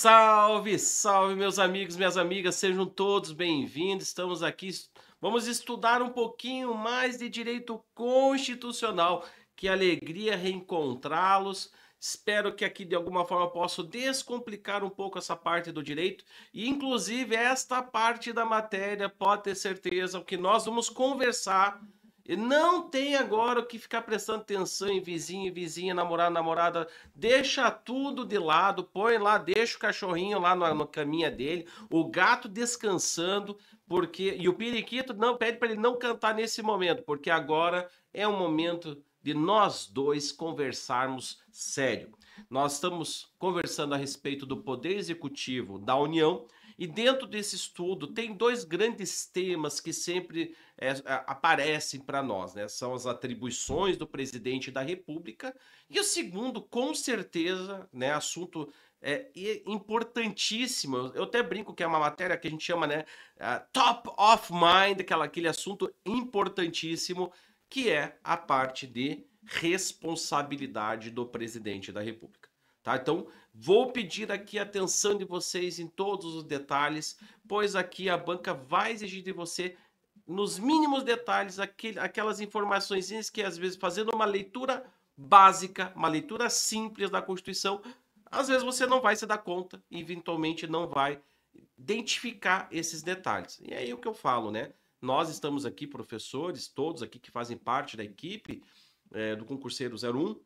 Salve, salve, meus amigos, minhas amigas, sejam todos bem-vindos. Estamos aqui, vamos estudar um pouquinho mais de direito constitucional. Que alegria reencontrá-los. Espero que aqui de alguma forma possa descomplicar um pouco essa parte do direito e, inclusive, esta parte da matéria, pode ter certeza, o que nós vamos conversar. E não tem agora o que ficar prestando atenção em vizinho, vizinha, namorado, namorada. Deixa tudo de lado, põe lá, deixa o cachorrinho lá na caminha dele, o gato descansando, porque e o periquito não pede para ele não cantar nesse momento, porque agora é um momento de nós dois conversarmos sério. Nós estamos conversando a respeito do Poder Executivo da União e dentro desse estudo tem dois grandes temas que sempre aparecem para nós, né? São as atribuições do presidente da República e o segundo, com certeza, né, assunto importantíssimo. Eu até brinco que é uma matéria que a gente chama, né, top of mind, aquele assunto importantíssimo, que é a parte de responsabilidade do presidente da República. Tá? Então, vou pedir aqui a atenção de vocês em todos os detalhes, pois aqui a banca vai exigir de você, nos mínimos detalhes, aquelas informações que, às vezes, fazendo uma leitura básica, uma leitura simples da Constituição, às vezes você não vai se dar conta e, eventualmente, não vai identificar esses detalhes. E é aí o que eu falo, né? Nós estamos aqui, professores, todos aqui que fazem parte da equipe do Concurseiro 01,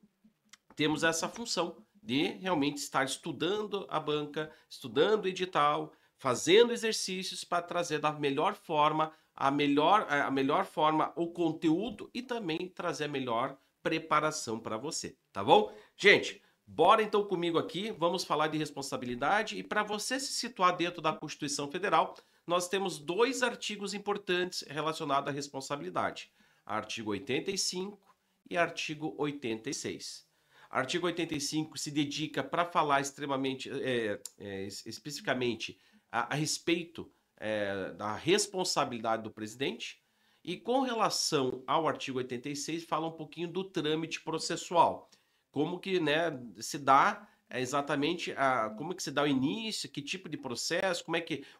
temos essa função de realmente estar estudando a banca, estudando o edital, fazendo exercícios para trazer da melhor forma, a melhor forma o conteúdo e também trazer a melhor preparação para você, tá bom? Gente, bora então comigo aqui, vamos falar de responsabilidade e para você se situar dentro da Constituição Federal, nós temos dois artigos importantes relacionados à responsabilidade, artigo 85 e artigo 86. Artigo 85 se dedica para falar especificamente a respeito da responsabilidade do presidente e com relação ao artigo 86 fala um pouquinho do trâmite processual, como que, né, se dá exatamente como que se dá o início, que tipo de processo,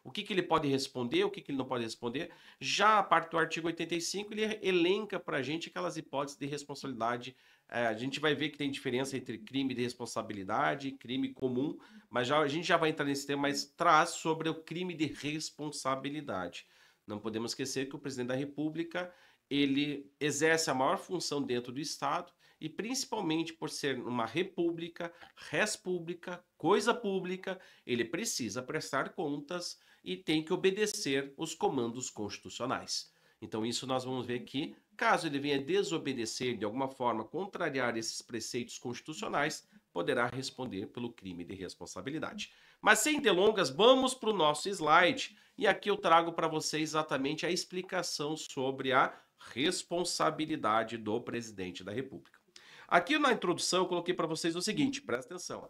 o que ele pode responder, o que ele não pode responder. Já a parte do artigo 85, ele elenca para a gente aquelas hipóteses de responsabilidade. A gente vai ver que tem diferença entre crime de responsabilidade e crime comum, mas a gente já vai entrar nesse tema, mas traz sobre o crime de responsabilidade. Não podemos esquecer que o presidente da República, ele exerce a maior função dentro do Estado, e principalmente por ser uma república, res pública, coisa pública, ele precisa prestar contas e tem que obedecer os comandos constitucionais. Então isso nós vamos ver que, caso ele venha desobedecer de alguma forma, contrariar esses preceitos constitucionais, poderá responder pelo crime de responsabilidade. Mas sem delongas, vamos para o nosso slide e aqui eu trago para vocês exatamente a explicação sobre a responsabilidade do presidente da República. Aqui na introdução eu coloquei para vocês o seguinte, presta atenção.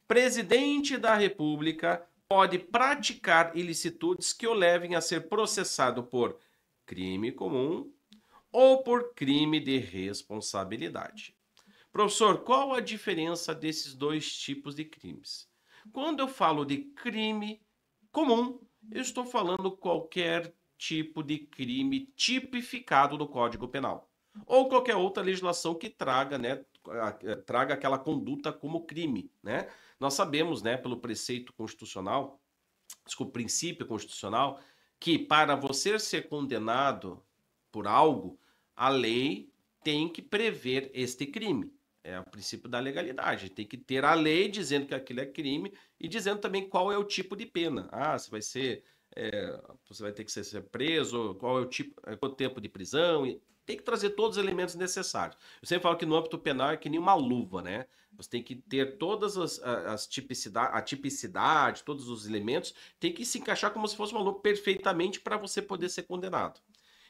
Presidente da República pode praticar ilicitudes que o levem a ser processado por crime comum ou por crime de responsabilidade. Professor, qual a diferença desses dois tipos de crimes? Quando eu falo de crime comum, eu estou falando qualquer tipo de crime tipificado no Código Penal ou qualquer outra legislação que traga, né, traga aquela conduta como crime, né? Nós sabemos, né, pelo preceito constitucional, princípio constitucional, que para você ser condenado por algo, a lei tem que prever este crime. É o princípio da legalidade. Tem que ter a lei dizendo que aquilo é crime e dizendo também qual é o tipo de pena. Você vai ser, você vai ter que ser preso, qual é o tipo, quanto tempo de prisão. Tem que trazer todos os elementos necessários. Eu sempre falo que no âmbito penal é que nem uma luva, né? Você tem que ter todas a tipicidade, todos os elementos, tem que se encaixar como se fosse uma luva perfeitamente para você poder ser condenado.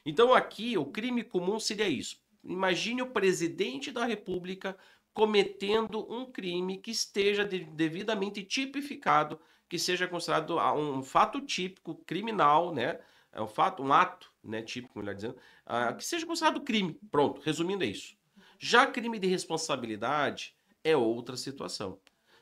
Então aqui o crime comum seria isso. Imagine o presidente da República cometendo um crime que esteja devidamente tipificado, que seja considerado um fato típico criminal, né? É um ato, né, típico, melhor dizendo, que seja considerado crime. Pronto, resumindo é isso. Já crime de responsabilidade é outra situação.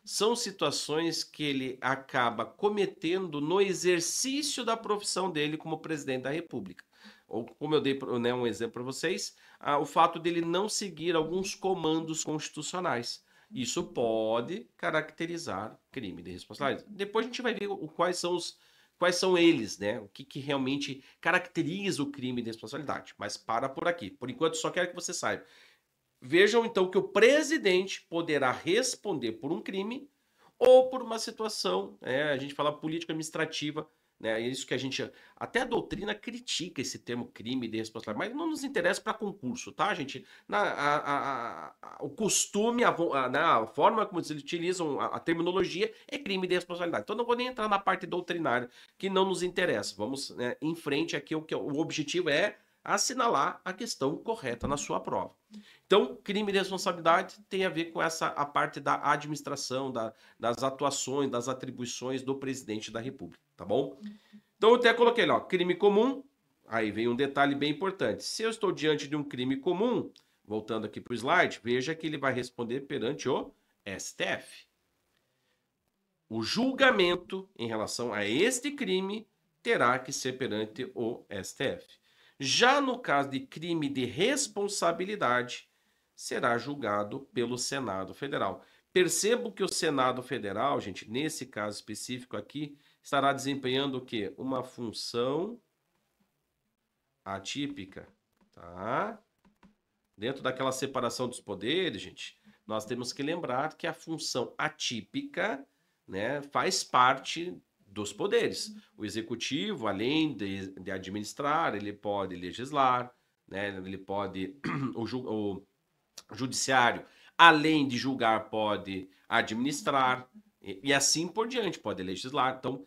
são situações que ele acaba cometendo no exercício da profissão dele como presidente da República. Ou como eu dei, né, um exemplo para vocês, o fato dele não seguir alguns comandos constitucionais. Isso pode caracterizar crime de responsabilidade. Depois a gente vai ver quais são eles, né? O que realmente caracteriza o crime de responsabilidade. Mas para por aqui. Por enquanto, só quero que você saiba. Vejam então que o presidente poderá responder por um crime ou por uma situação, a gente fala política administrativa, né? É isso que a gente. Até a doutrina critica esse termo crime de responsabilidade, mas não nos interessa para concurso, tá, gente? O costume, né, a forma como eles utilizam a terminologia é crime de responsabilidade. Então não vou nem entrar na parte doutrinária, que não nos interessa. Vamos, né, em frente aqui, o objetivo é assinalar a questão correta na sua prova. Então, crime de responsabilidade tem a ver com a parte da administração, das atuações, das atribuições do presidente da República, tá bom? Então, eu até coloquei lá, ó, crime comum, aí vem um detalhe bem importante. Se eu estou diante de um crime comum, voltando aqui para o slide, veja que ele vai responder perante o STF. O julgamento em relação a este crime terá que ser perante o STF. Já no caso de crime de responsabilidade, será julgado pelo Senado Federal. Percebo que o Senado Federal, gente, nesse caso específico aqui, estará desempenhando o quê? Uma função atípica, tá? Dentro daquela separação dos poderes, gente, nós temos que lembrar que a função atípica, né, faz parte dos poderes. O executivo, além de administrar, ele pode legislar, né, ele pode o judiciário, além de julgar, pode administrar e assim por diante, pode legislar. Então,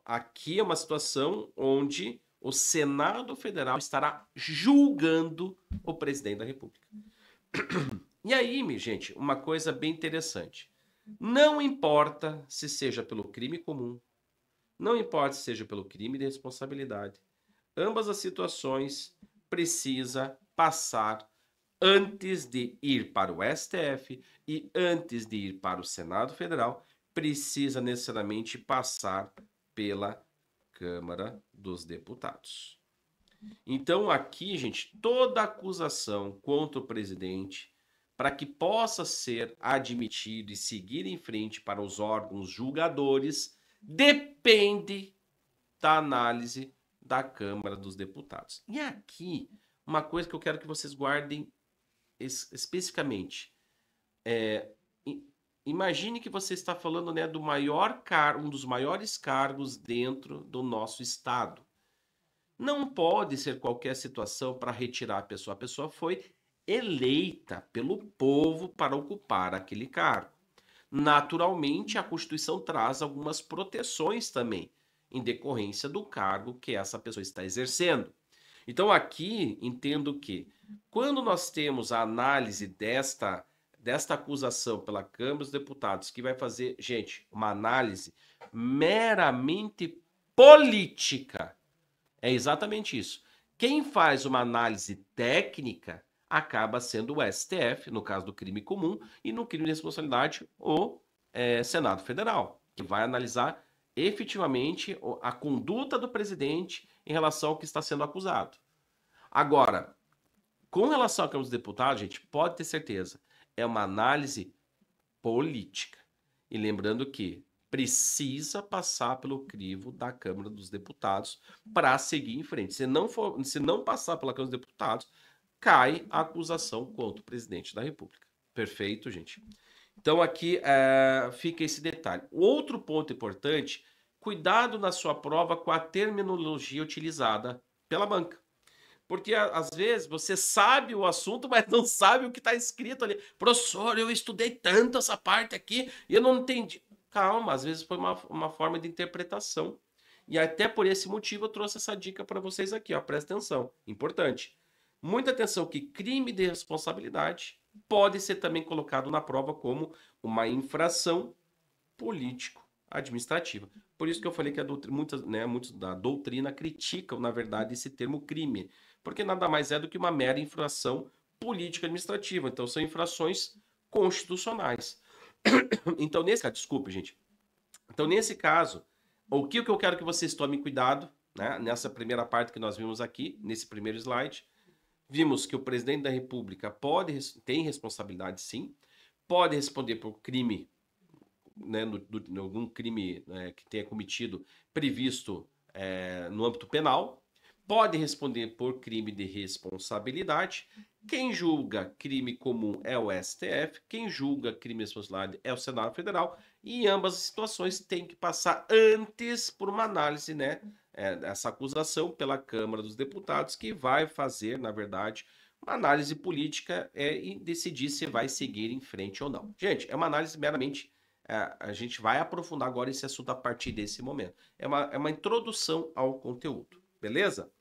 aqui é uma situação onde o Senado Federal estará julgando o presidente da República. E aí, minha gente, uma coisa bem interessante. Não importa se seja pelo crime comum, não importa se seja pelo crime de responsabilidade, ambas as situações precisa passar antes de ir para o STF e antes de ir para o Senado Federal, precisa necessariamente passar pela Câmara dos Deputados. Então, aqui, gente, toda acusação contra o presidente, para que possa ser admitido e seguir em frente para os órgãos julgadores, depende da análise da Câmara dos Deputados. E aqui, uma coisa que eu quero que vocês guardem especificamente. Imagine que você está falando, né, do um dos maiores cargos dentro do nosso estado. Não pode ser qualquer situação para retirar a pessoa. A pessoa foi eleita pelo povo para ocupar aquele cargo. Naturalmente, a Constituição traz algumas proteções também, em decorrência do cargo que essa pessoa está exercendo. Então, aqui, entendo que, quando nós temos a análise desta acusação pela Câmara dos Deputados, que vai fazer, gente, uma análise meramente política, é exatamente isso. Quem faz uma análise técnica acaba sendo o STF, no caso do crime comum, e no crime de responsabilidade, o Senado Federal, que vai analisar efetivamente a conduta do presidente em relação ao que está sendo acusado. Agora, com relação à Câmara dos Deputados, gente, pode ter certeza, é uma análise política. E lembrando que precisa passar pelo crivo da Câmara dos Deputados para seguir em frente. Se não passar pela Câmara dos Deputados, cai a acusação contra o presidente da República. Perfeito, gente? Então aqui fica esse detalhe. Outro ponto importante, cuidado na sua prova com a terminologia utilizada pela banca. Porque às vezes você sabe o assunto, mas não sabe o que está escrito ali. Professor, eu estudei tanto essa parte aqui e eu não entendi. Calma, às vezes foi uma forma de interpretação. E até por esse motivo eu trouxe essa dica para vocês aqui, ó. Presta atenção, importante. Muita atenção que crime de responsabilidade pode ser também colocado na prova como uma infração político-administrativa. Por isso que eu falei que muitos da doutrina criticam, na verdade, esse termo crime, porque nada mais é do que uma mera infração política administrativa. Então, são infrações constitucionais. Então, nesse caso, desculpe, gente. Então, nesse caso, o que eu quero que vocês tomem cuidado, né? Nessa primeira parte que nós vimos aqui, nesse primeiro slide, vimos que o presidente da República tem responsabilidade, sim, pode responder por crime, né, algum crime que tenha cometido previsto no âmbito penal, pode responder por crime de responsabilidade. Quem julga crime comum é o STF, quem julga crime de responsabilidade é o Senado Federal, e em ambas as situações tem que passar antes por uma análise, né, essa acusação pela Câmara dos Deputados, que vai fazer, na verdade, uma análise política e decidir se vai seguir em frente ou não. Gente, é uma análise meramente a gente vai aprofundar agora esse assunto a partir desse momento. É uma introdução ao conteúdo, beleza?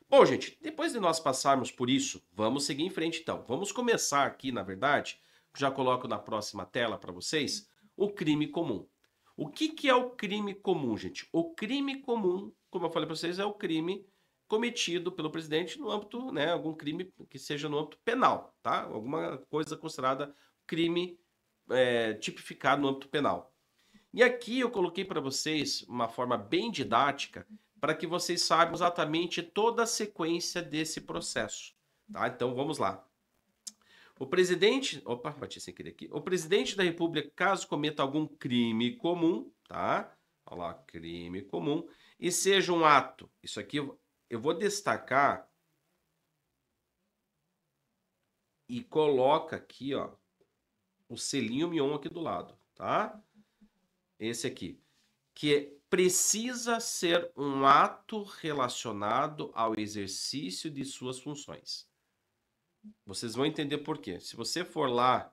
Bom, gente, depois de nós passarmos por isso, vamos seguir em frente então. Vamos começar aqui, na verdade, já coloco na próxima tela para vocês, o crime comum. O que é o crime comum, gente? O crime comum, como eu falei para vocês, é o crime cometido pelo presidente no âmbito, né, algum crime que seja no âmbito penal, tá? Alguma coisa considerada crime tipificado no âmbito penal. E aqui eu coloquei para vocês uma forma bem didática para que vocês saibam exatamente toda a sequência desse processo. Tá? Então vamos lá. O presidente. Opa, bati sem querer aqui. O presidente da República, caso cometa algum crime comum, tá? Olha lá, crime comum, e seja um ato. Isso aqui eu vou destacar e coloca aqui, ó, o selinho Mion aqui do lado, tá? Esse aqui, que precisa ser um ato relacionado ao exercício de suas funções. Vocês vão entender por quê. Se você for lá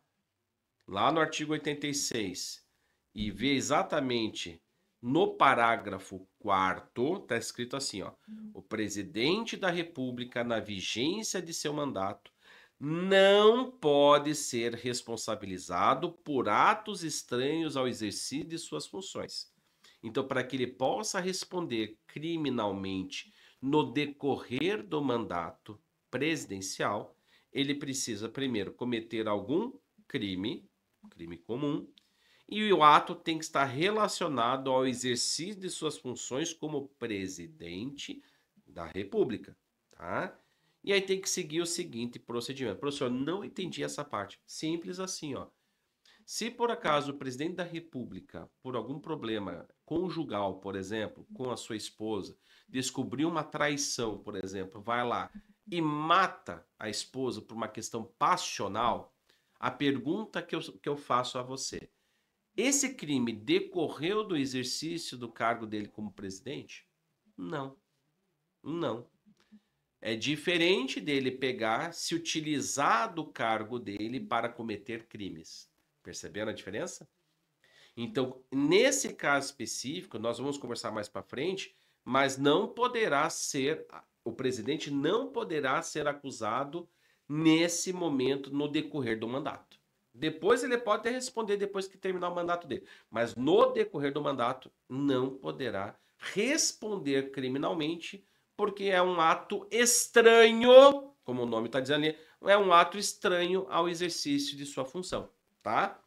no artigo 86 e ver exatamente no parágrafo 4º, está escrito assim, ó: o presidente da República, na vigência de seu mandato, não pode ser responsabilizado por atos estranhos ao exercício de suas funções. Então, para que ele possa responder criminalmente no decorrer do mandato presidencial, ele precisa primeiro cometer algum crime comum, e o ato tem que estar relacionado ao exercício de suas funções como presidente da República, tá? E aí tem que seguir o seguinte procedimento. Professor, não entendi essa parte. Simples assim, ó. Se por acaso o presidente da República, por algum problema conjugal, por exemplo, com a sua esposa, descobriu uma traição, por exemplo, vai lá e mata a esposa por uma questão passional, a pergunta que eu faço a você: esse crime decorreu do exercício do cargo dele como presidente? Não, não. É diferente dele pegar, se utilizar do cargo dele para cometer crimes. Perceberam a diferença? Então, nesse caso específico, nós vamos conversar mais para frente, mas não poderá ser, o presidente não poderá ser acusado nesse momento, no decorrer do mandato. Depois ele pode até responder depois que terminar o mandato dele, mas no decorrer do mandato não poderá responder criminalmente, porque é um ato estranho, como o nome está dizendo ali, é um ato estranho ao exercício de sua função, tá?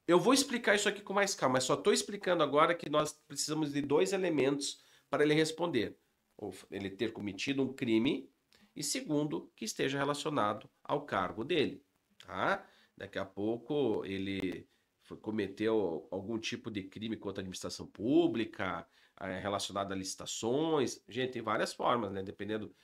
Eu vou explicar isso aqui com mais calma, mas só estou explicando agora que nós precisamos de 2 elementos para ele responder: ou ele ter cometido um crime, e segundo, que esteja relacionado ao cargo dele, tá? Daqui a pouco ele cometeu algum tipo de crime contra a administração pública, relacionado a licitações. Gente, tem várias formas, né? Dependendo,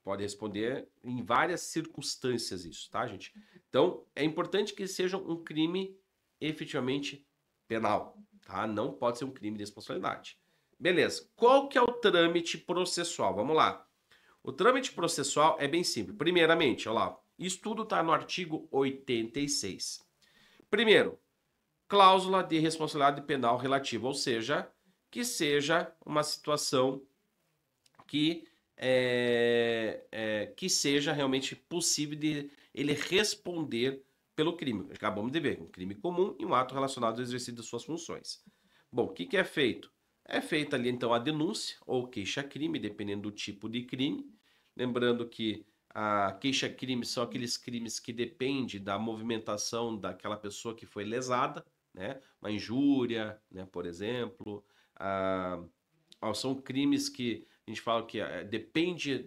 pode responder em várias circunstâncias isso, tá, gente? Então, é importante que seja um crime efetivamente penal, tá? Não pode ser um crime de responsabilidade. Beleza. Qual que é o trâmite processual? Vamos lá. O trâmite processual é bem simples. Primeiramente, olha lá, isso tudo está no artigo 86. Primeiro, cláusula de responsabilidade penal relativa, ou seja, que seja uma situação que que seja realmente possível de ele responder pelo crime. Acabamos de ver, um crime comum e um ato relacionado ao exercício de suas funções. Bom, o que é feito? É feita ali então a denúncia ou queixa-crime, dependendo do tipo de crime. Lembrando que a queixa-crime são aqueles crimes que dependem da movimentação daquela pessoa que foi lesada, né? Uma injúria, né, por exemplo. São crimes que a gente fala que depende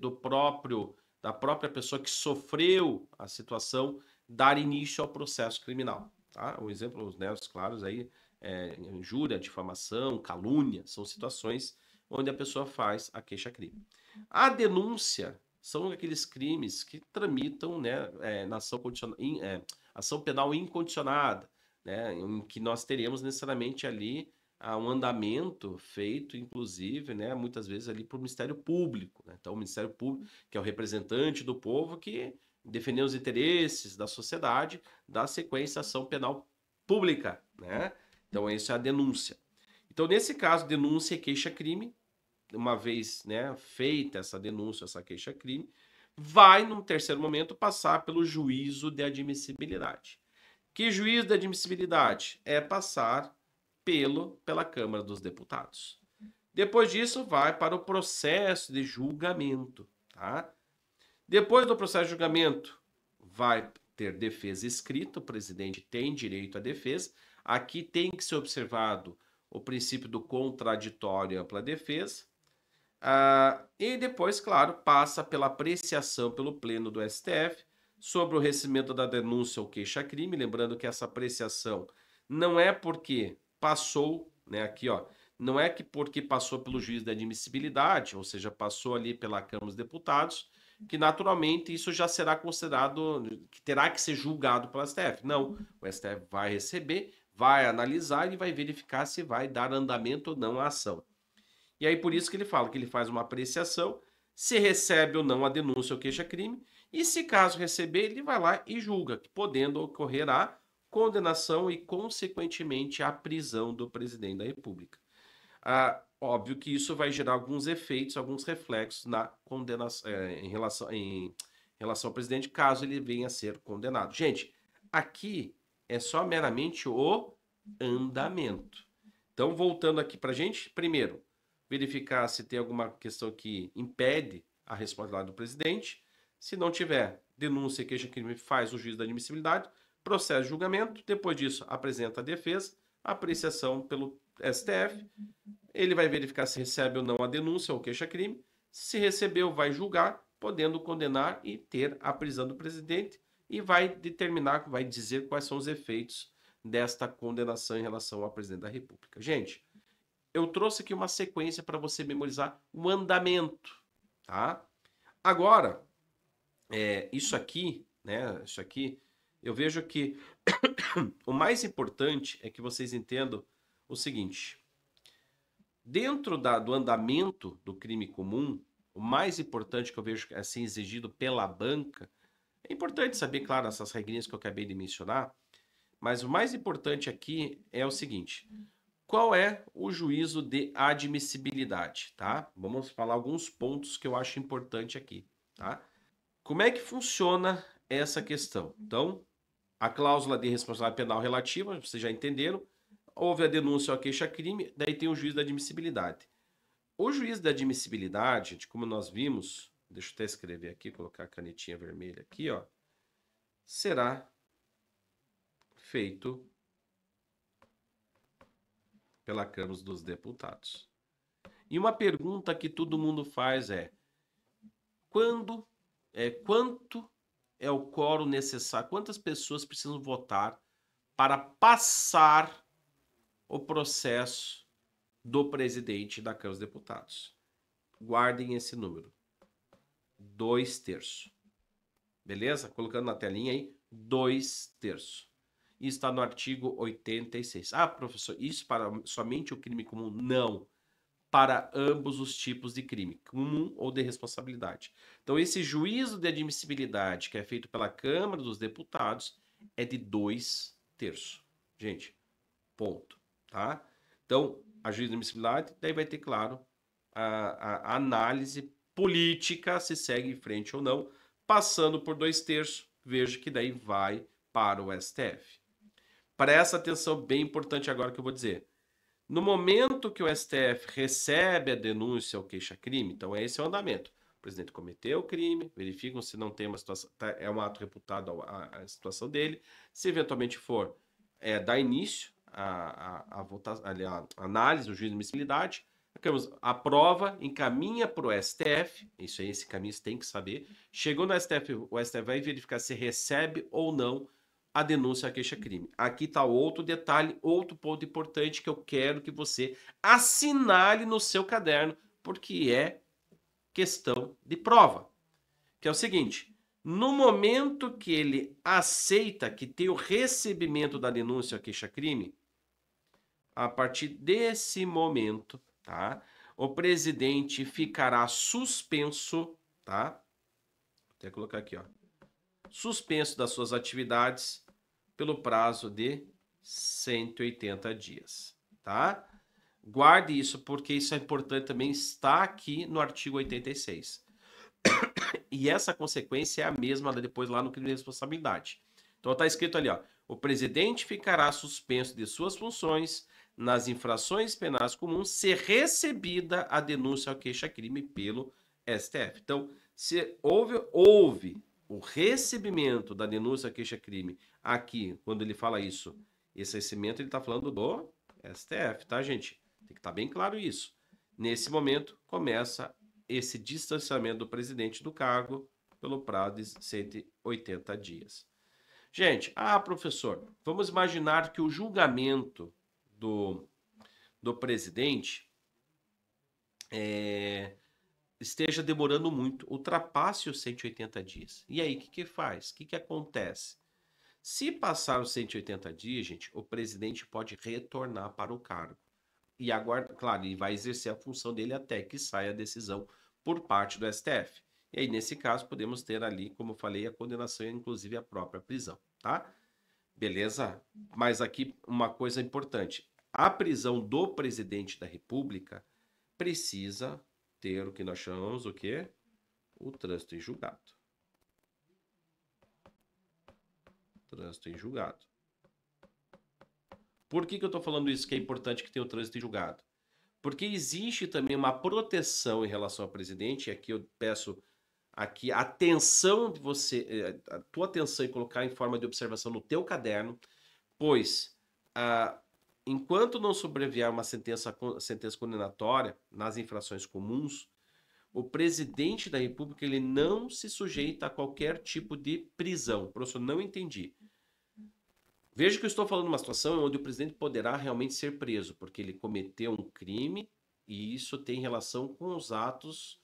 da própria pessoa que sofreu a situação dar início ao processo criminal. Tá? Um exemplo, os claros aí, injúria, difamação, calúnia, são situações onde a pessoa faz a queixa-crime. A denúncia são aqueles crimes que tramitam, né, na ação penal incondicionada, né, em que nós teremos necessariamente ali um andamento feito, inclusive, né, muitas vezes ali por Ministério Público. Né? Então, o Ministério Público, que é o representante do povo que defendeu os interesses da sociedade, dá sequência à ação penal pública. Né? Então, isso é a denúncia. Então, nesse caso, denúncia e queixa-crime, uma vez, né, feita essa denúncia, essa queixa-crime, vai, num terceiro momento, passar pelo juízo de admissibilidade. Que juízo de admissibilidade? É passar pela Câmara dos Deputados. Depois disso, vai para o processo de julgamento. Tá? Depois do processo de julgamento, vai ter defesa escrita, o presidente tem direito à defesa. Aqui tem que ser observado o princípio do contraditório e ampla defesa. E depois, claro, passa pela apreciação pelo Pleno do STF sobre o recebimento da denúncia ou queixa-crime. Lembrando que essa apreciação não é porque passou, né, aqui, ó, não é que porque passou pelo juiz da admissibilidade, ou seja, passou ali pela Câmara dos Deputados, que naturalmente isso já será considerado, que terá que ser julgado pelo STF. Não, o STF vai receber, vai analisar e vai verificar se vai dar andamento ou não à ação. E aí por isso que ele fala que ele faz uma apreciação, se recebe ou não a denúncia ou queixa-crime, e se caso receber, ele vai lá e julga, podendo ocorrer a condenação e, consequentemente, a prisão do presidente da República. Óbvio que isso vai gerar alguns efeitos, alguns reflexos na condenação, em relação ao presidente, caso ele venha a ser condenado. Gente, aqui é só meramente o andamento. Então, voltando aqui para a gente, primeiro, verificar se tem alguma questão que impede a responsabilidade do presidente. Se não tiver, denúncia e queixa-crime, faz o juízo da admissibilidade, processo de julgamento, depois disso apresenta a defesa, apreciação pelo STF, ele vai verificar se recebe ou não a denúncia ou queixa-crime, se recebeu, vai julgar, podendo condenar e ter a prisão do presidente, e vai determinar, vai dizer quais são os efeitos desta condenação em relação ao presidente da República. Gente, eu trouxe aqui uma sequência para você memorizar o andamento, tá? Agora, isso aqui, né? Isso aqui, eu vejo que o mais importante é que vocês entendam o seguinte: dentro do andamento do crime comum, o mais importante que eu vejo assim exigido pela banca, é importante saber, claro, essas regrinhas que eu acabei de mencionar, mas o mais importante aqui é o seguinte: qual é o juízo de admissibilidade, tá? Vamos falar alguns pontos que eu acho importante aqui, tá? Como é que funciona essa questão? Então, a cláusula de responsabilidade penal relativa, vocês já entenderam, houve a denúncia ou a queixa-crime, daí tem o juízo da admissibilidade. O juízo da admissibilidade, gente, como nós vimos, deixa eu até escrever aqui, colocar a canetinha vermelha aqui, ó, será feito pela Câmara dos Deputados. E uma pergunta que todo mundo faz é: quanto é o quórum necessário? Quantas pessoas precisam votar para passar o processo do presidente da Câmara dos Deputados? Guardem esse número: 2/3. Beleza? Colocando na telinha aí, 2/3. Isso está no artigo 86. Ah, professor, isso para somente o crime comum? Não. Para ambos os tipos de crime, comum ou de responsabilidade. Então, esse juízo de admissibilidade que é feito pela Câmara dos Deputados é de 2/3. Gente, ponto. Tá? Então, a juízo de admissibilidade, daí vai ter, claro, a análise política, se segue em frente ou não, passando por 2/3, veja que daí vai para o STF. Presta atenção, bem importante agora que eu vou dizer. No momento que o STF recebe a denúncia ou queixa-crime, então esse é o andamento. O presidente cometeu o crime, verificam se não tem uma situação, é um ato reputado a situação dele. Se eventualmente for, dá início a análise, o juízo de admissibilidade, aprova, encaminha para o STF, isso aí, esse caminho você tem que saber. Chegou no STF, o STF vai verificar se recebe ou não a denúncia, a queixa-crime. Aqui está outro detalhe, outro ponto importante que eu quero que você assinale no seu caderno, porque é questão de prova. Que é o seguinte, no momento que ele aceita que tem o recebimento da denúncia, a queixa-crime, a partir desse momento, tá? O presidente ficará suspenso, tá? Vou até colocar aqui, ó. Suspenso das suas atividades pelo prazo de 180 dias, tá? Guarde isso, porque isso é importante também, está aqui no artigo 86. E essa consequência é a mesma depois lá no crime de responsabilidade. Então está escrito ali, ó, o presidente ficará suspenso de suas funções nas infrações penais comuns se recebida a denúncia ou queixa-crime pelo STF. Então, se houve o recebimento da denúncia ou queixa-crime aqui, quando ele fala isso, esse recebimento ele está falando do STF, tá, gente? Tem que estar bem claro isso. Nesse momento, começa esse distanciamento do presidente do cargo pelo prazo de 180 dias. Gente, professor, vamos imaginar que o julgamento do presidente esteja demorando muito, ultrapasse os 180 dias. E aí, o que faz? O que acontece? Se passar os 180 dias, gente, o presidente pode retornar para o cargo. E aguarda, claro, ele vai exercer a função dele até que saia a decisão por parte do STF. E aí, nesse caso, podemos ter ali, como eu falei, a condenação e inclusive a própria prisão, tá? Beleza? Mas aqui uma coisa importante. A prisão do presidente da República precisa ter o que nós chamamos o quê? O trânsito em julgado. Trânsito em julgado. Por que eu estou falando isso que é importante que tenha o trânsito em julgado? Porque existe também uma proteção em relação ao presidente, e aqui eu peço aqui a atenção de você, a tua atenção em colocar em forma de observação no teu caderno, pois enquanto não sobrevier uma sentença condenatória nas infrações comuns, o presidente da República ele não se sujeita a qualquer tipo de prisão. Professor, não entendi. Veja que eu estou falando de uma situação onde o presidente poderá realmente ser preso, porque ele cometeu um crime e isso tem relação com os atos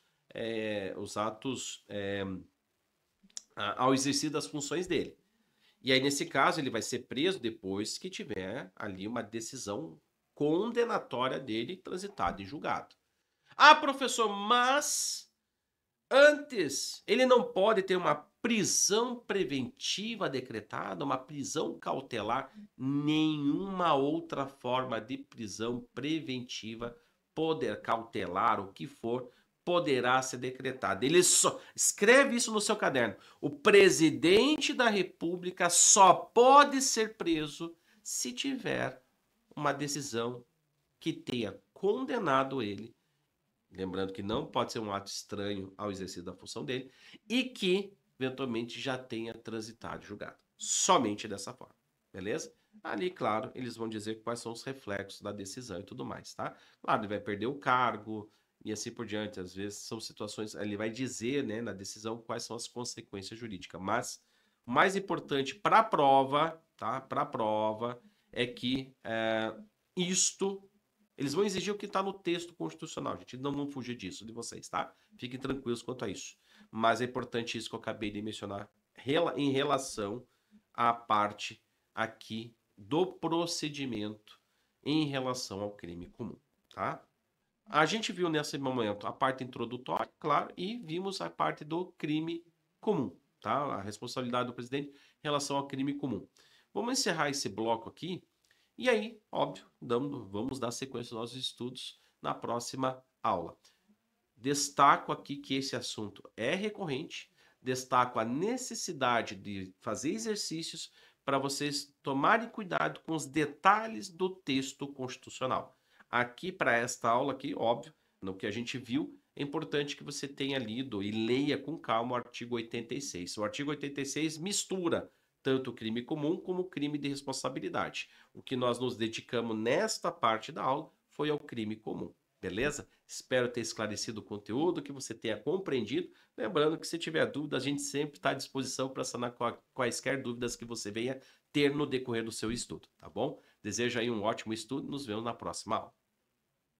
ao exercício das funções dele. E aí, nesse caso, ele vai ser preso depois que tiver ali uma decisão condenatória dele transitada em julgado. Professor, mas antes ele não pode ter uma prisão preventiva decretada, uma prisão cautelar, nenhuma outra forma de prisão preventiva, cautelar, o que for, poderá ser decretada. Ele só escreve isso no seu caderno. O presidente da República só pode ser preso se tiver uma decisão que tenha condenado ele. Lembrando que não pode ser um ato estranho ao exercício da função dele e que, eventualmente, já tenha transitado julgado. Somente dessa forma, beleza? Ali, claro, eles vão dizer quais são os reflexos da decisão e tudo mais, tá? Claro, ele vai perder o cargo e assim por diante. Às vezes são situações, ele vai dizer, né, na decisão quais são as consequências jurídicas. Mas o mais importante para a prova, tá? Para a prova é que isto eles vão exigir o que está no texto constitucional, gente. Não vão fugir disso de vocês, tá? Fiquem tranquilos quanto a isso. Mas é importante isso que eu acabei de mencionar em relação à parte aqui do procedimento em relação ao crime comum, tá? A gente viu nesse momento a parte introdutória, claro, e vimos a parte do crime comum, tá? A responsabilidade do presidente em relação ao crime comum. Vamos encerrar esse bloco aqui. E aí, óbvio, vamos dar sequência aos nossos estudos na próxima aula. Destaco aqui que esse assunto é recorrente, destaco a necessidade de fazer exercícios para vocês tomarem cuidado com os detalhes do texto constitucional. Aqui, para esta aula aqui, óbvio, no que a gente viu, é importante que você tenha lido e leia com calma o artigo 86. O artigo 86 mistura tanto o crime comum como o crime de responsabilidade. O que nós nos dedicamos nesta parte da aula foi ao crime comum, beleza? Espero ter esclarecido o conteúdo, que você tenha compreendido. Lembrando que se tiver dúvida, a gente sempre está à disposição para sanar quaisquer dúvidas que você venha ter no decorrer do seu estudo, tá bom? Desejo aí um ótimo estudo, nos vemos na próxima aula.